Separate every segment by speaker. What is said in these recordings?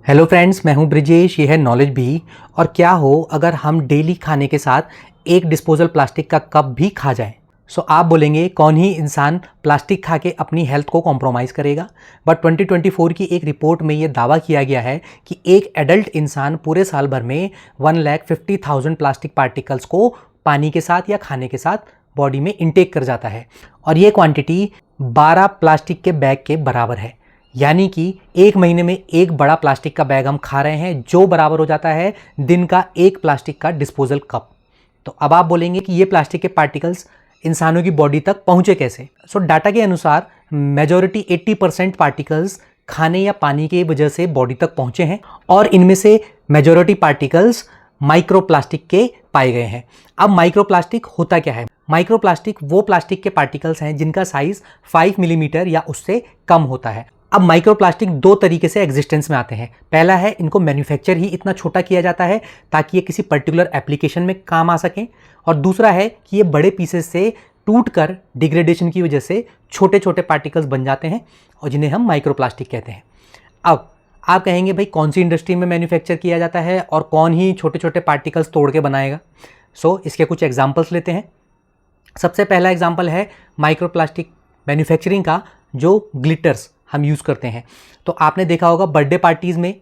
Speaker 1: Hello friends, मैं हूं ब्रिजेश। ये है नॉलेज भी। और क्या हो अगर हम डेली खाने के साथ एक डिस्पोजल प्लास्टिक का कप भी खा जाएं। सो आप बोलेंगे कौन ही इंसान प्लास्टिक खा के अपनी हेल्थ को कॉम्प्रोमाइज़ करेगा। बट 2024 की एक रिपोर्ट में ये दावा किया गया है कि एक एडल्ट इंसान पूरे साल भर में 1,50,000 प्लास्टिक पार्टिकल्स को पानी के साथ या खाने के साथ बॉडी में इनटेक कर जाता है। और ये क्वांटिटी 12 प्लास्टिक के बैग के बराबर है। यानी कि एक महीने में एक बड़ा प्लास्टिक का बैग हम खा रहे हैं, जो बराबर हो जाता है दिन का एक प्लास्टिक का डिस्पोजल कप। तो अब आप बोलेंगे कि ये प्लास्टिक के पार्टिकल्स इंसानों की बॉडी तक पहुंचे कैसे। डाटा के अनुसार मेजॉरिटी 80% पार्टिकल्स खाने या पानी की वजह से बॉडी तक पहुंचे हैं और इनमें से मेजॉरिटी पार्टिकल्स माइक्रोप्लास्टिक के पाए गए हैं। अब माइक्रोप्लास्टिक होता क्या है? माइक्रोप्लास्टिक वो प्लास्टिक के पार्टिकल्स हैं जिनका साइज 5 मिलीमीटर या उससे कम होता है। अब माइक्रोप्लास्टिक दो तरीके से एग्जिस्टेंस में आते हैं। पहला है, इनको मैन्युफैक्चर ही इतना छोटा किया जाता है ताकि ये किसी पर्टिकुलर एप्लीकेशन में काम आ सकें। और दूसरा है कि ये बड़े पीसेस से टूटकर डिग्रेडेशन की वजह से छोटे छोटे पार्टिकल्स बन जाते हैं और जिन्हें हम माइक्रोप्लास्टिक कहते हैं। अब आप कहेंगे भाई कौन सी इंडस्ट्री में मैन्युफैक्चर किया जाता है और कौन ही छोटे छोटे पार्टिकल्स तोड़ के बनाएगा। इसके कुछ एग्जाम्पल्स लेते हैं। सबसे पहला एग्जाम्पल है माइक्रोप्लास्टिक मैन्युफैक्चरिंग का, जो ग्लिटर्स हम यूज़ करते हैं। तो आपने देखा होगा बर्थडे पार्टीज़ में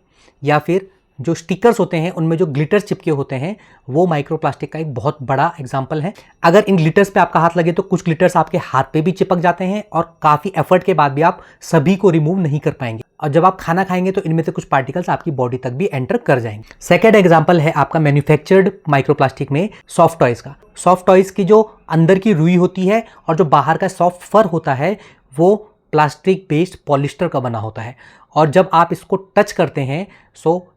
Speaker 1: या फिर जो स्टिकर्स होते हैं उनमें जो ग्लिटर्स चिपके होते हैं वो माइक्रोप्लास्टिक का एक बहुत बड़ा एग्जाम्पल है। अगर इन ग्लिटर्स पे आपका हाथ लगे तो कुछ ग्लिटर्स आपके हाथ पे भी चिपक जाते हैं और काफ़ी एफर्ट के बाद भी आप सभी को रिमूव नहीं कर पाएंगे। और जब आप खाना खाएंगे तो इनमें से कुछ पार्टिकल्स आपकी बॉडी तक भी एंटर कर जाएंगे। सेकेंड एग्जाम्पल है आपका मैन्युफैक्चर्ड माइक्रोप्लास्टिक में सॉफ्ट टॉयज़ का। सॉफ्ट टॉयज़ की जो अंदर की रुई होती है और जो बाहर का सॉफ्ट फर होता है वो प्लास्टिक बेस्ड पॉलिस्टर का बना होता है। और जब आप इसको टच करते हैं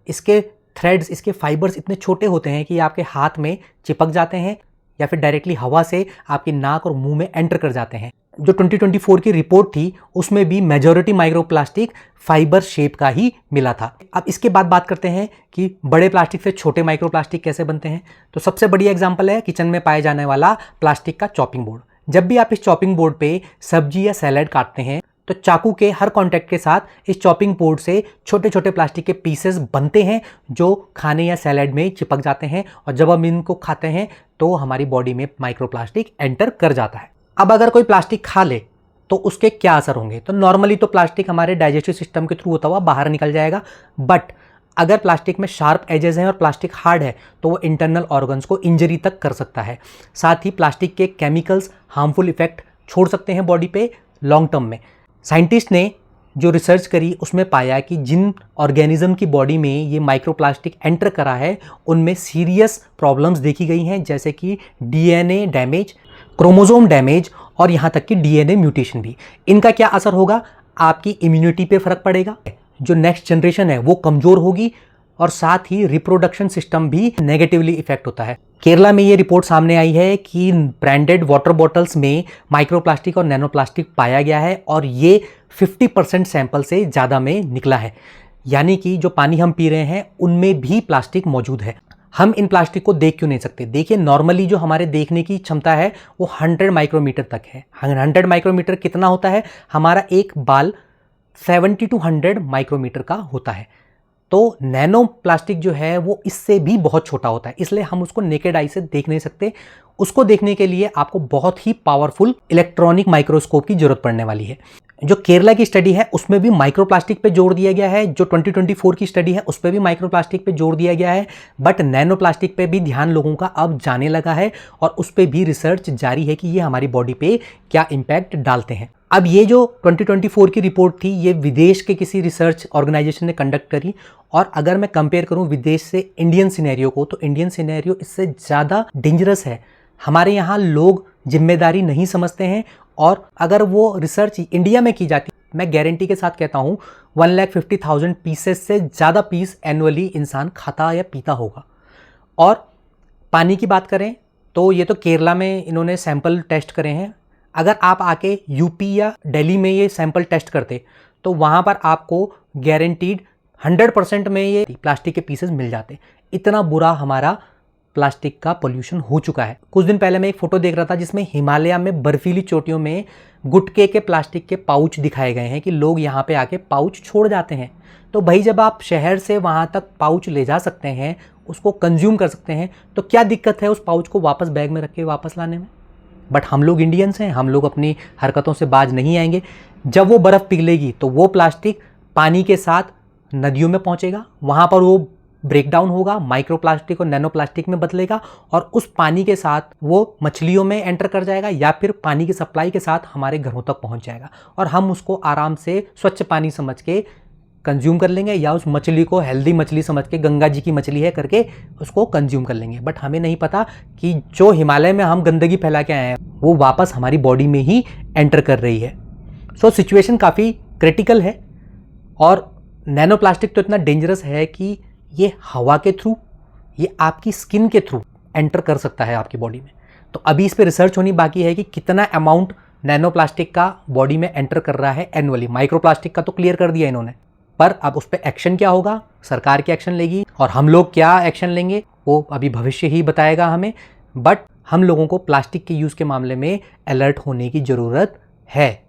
Speaker 1: इसके थ्रेड्स, इसके फाइबर्स इतने छोटे होते हैं कि आपके हाथ में चिपक जाते हैं या फिर डायरेक्टली हवा से आपकी नाक और मुंह में एंटर कर जाते हैं। जो 2024 की रिपोर्ट थी उसमें भी मेजॉरिटी माइक्रोप्लास्टिक फाइबर शेप का ही मिला था। अब इसके बाद बात करते हैं कि बड़े प्लास्टिक से छोटे माइक्रोप्लास्टिक कैसे बनते हैं। तो सबसे बड़ी एग्जांपल है किचन में पाए जाने वाला प्लास्टिक का चॉपिंग बोर्ड। जब भी आप इस चॉपिंग बोर्ड पे सब्जी या सैलेड काटते हैं तो चाकू के हर कांटेक्ट के साथ इस चॉपिंग बोर्ड से छोटे छोटे प्लास्टिक के पीसेस बनते हैं जो खाने या सैलेड में चिपक जाते हैं और जब हम इनको खाते हैं तो हमारी बॉडी में माइक्रोप्लास्टिक एंटर कर जाता है। अब अगर कोई प्लास्टिक खा ले तो उसके क्या असर होंगे? तो नॉर्मली तो प्लास्टिक हमारे डाइजेस्टिव सिस्टम के थ्रू होता हुआ बाहर निकल जाएगा, बट अगर प्लास्टिक में शार्प एजेस हैं और प्लास्टिक हार्ड है तो वो इंटरनल ऑर्गन्स को इंजरी तक कर सकता है। साथ ही प्लास्टिक के केमिकल्स हार्मफुल इफेक्ट छोड़ सकते हैं बॉडी पे लॉन्ग टर्म में। साइंटिस्ट ने जो रिसर्च करी उसमें पाया कि जिन ऑर्गेनिज्म की बॉडी में ये माइक्रोप्लास्टिक एंटर करा है उनमें सीरियस प्रॉब्लम्स देखी गई हैं, जैसे कि डीएनए डैमेज, क्रोमोसोम डैमेज और यहाँ तक कि डीएनए म्यूटेशन भी। इनका क्या असर होगा? आपकी इम्यूनिटी पे फर्क पड़ेगा, जो नेक्स्ट जनरेशन है वो कमज़ोर होगी और साथ ही रिप्रोडक्शन सिस्टम भी नेगेटिवली इफेक्ट होता है। केरला में ये रिपोर्ट सामने आई है कि ब्रांडेड वाटर बॉटल्स में माइक्रोप्लास्टिक और नैनोप्लास्टिक पाया गया है और ये 50% सैंपल से ज़्यादा में निकला है। यानी कि जो पानी हम पी रहे हैं उनमें भी प्लास्टिक मौजूद है। हम इन प्लास्टिक को देख क्यों नहीं सकते? देखिए, नॉर्मली जो हमारे देखने की क्षमता है वो 100 माइक्रोमीटर तक है। 100 माइक्रोमीटर कितना होता है? हमारा एक बाल 70 to 100 माइक्रोमीटर का होता है। तो नैनो प्लास्टिक जो है वो इससे भी बहुत छोटा होता है, इसलिए हम उसको नेकेड आई से देख नहीं सकते। उसको देखने के लिए आपको बहुत ही पावरफुल इलेक्ट्रॉनिक माइक्रोस्कोप की जरूरत पड़ने वाली है। जो केरला की स्टडी है उसमें भी माइक्रोप्लास्टिक पे जोर दिया गया है, जो 2024 की स्टडी है उस पर भी माइक्रोप्लास्टिक पे जोर दिया गया है, बट नैनो प्लास्टिक पे भी ध्यान लोगों का अब जाने लगा है और उस पर भी रिसर्च जारी है कि ये हमारी बॉडी पे क्या इम्पैक्ट डालते हैं। अब ये जो 2024 की रिपोर्ट थी ये विदेश के किसी रिसर्च ऑर्गेनाइजेशन ने कंडक्ट करी, और अगर मैं कंपेयर करूं विदेश से इंडियन सिनेरियो को तो इंडियन सिनेरियो इससे ज़्यादा डेंजरस है। हमारे यहाँ लोग जिम्मेदारी नहीं समझते हैं और अगर वो रिसर्च इंडिया में की जाती, मैं गारंटी के साथ कहता हूँ 1,50,000 पीसेस से ज़्यादा पीस एनुअली इंसान खाता या पीता होगा। और पानी की बात करें तो ये तो केरला में इन्होंने सैंपल टेस्ट करे हैं। अगर आप आके यूपी या दिल्ली में ये सैंपल टेस्ट करते तो वहाँ पर आपको गारंटीड 100% में ये प्लास्टिक के पीसेस मिल जाते। इतना बुरा हमारा प्लास्टिक का पोल्यूशन हो चुका है। कुछ दिन पहले मैं एक फ़ोटो देख रहा था जिसमें हिमालय में बर्फीली चोटियों में गुटके के प्लास्टिक के पाउच दिखाए गए हैं कि लोग यहाँ पे आके पाउच छोड़ जाते हैं। तो भाई जब आप शहर से वहाँ तक पाउच ले जा सकते हैं, उसको कंज्यूम कर सकते हैं, तो क्या दिक्कत है उस पाउच को वापस बैग में रख के वापस लाने में? बट हम लोग इंडियंस हैं, हम लोग अपनी हरकतों से बाज नहीं आएंगे। जब वो बर्फ़ पिघलेगी तो वो प्लास्टिक पानी के साथ नदियों में पहुंचेगा, वहाँ पर वो ब्रेक डाउन होगा, माइक्रो प्लास्टिक और नैनो प्लास्टिक में बदलेगा और उस पानी के साथ वो मछलियों में एंटर कर जाएगा या फिर पानी की सप्लाई के साथ हमारे घरों तक पहुंच जाएगा और हम उसको आराम से स्वच्छ पानी समझ के कंज्यूम कर लेंगे या उस मछली को हेल्दी मछली समझ के गंगा जी की मछली है करके उसको कंज्यूम कर लेंगे। बट हमें नहीं पता कि जो हिमालय में हम गंदगी फैला के आए हैं वो वापस हमारी बॉडी में ही एंटर कर रही है। सो सिचुएशन काफ़ी क्रिटिकल है और नैनो प्लास्टिक तो इतना डेंजरस है कि ये हवा के थ्रू, ये आपकी स्किन के थ्रू एंटर कर सकता है आपकी बॉडी में। तो अभी इस पर रिसर्च होनी बाकी है कि कितना अमाउंट नैनो प्लास्टिक का बॉडी में एंटर कर रहा है एनुअली। माइक्रो प्लास्टिक का तो क्लियर कर दिया इन्होंने, पर अब उस पर एक्शन क्या होगा, सरकार क्या एक्शन लेगी और हम लोग क्या एक्शन लेंगे, वो अभी भविष्य ही बताएगा हमें। बट हम लोगों को प्लास्टिक के यूज़ के मामले में अलर्ट होने की ज़रूरत है।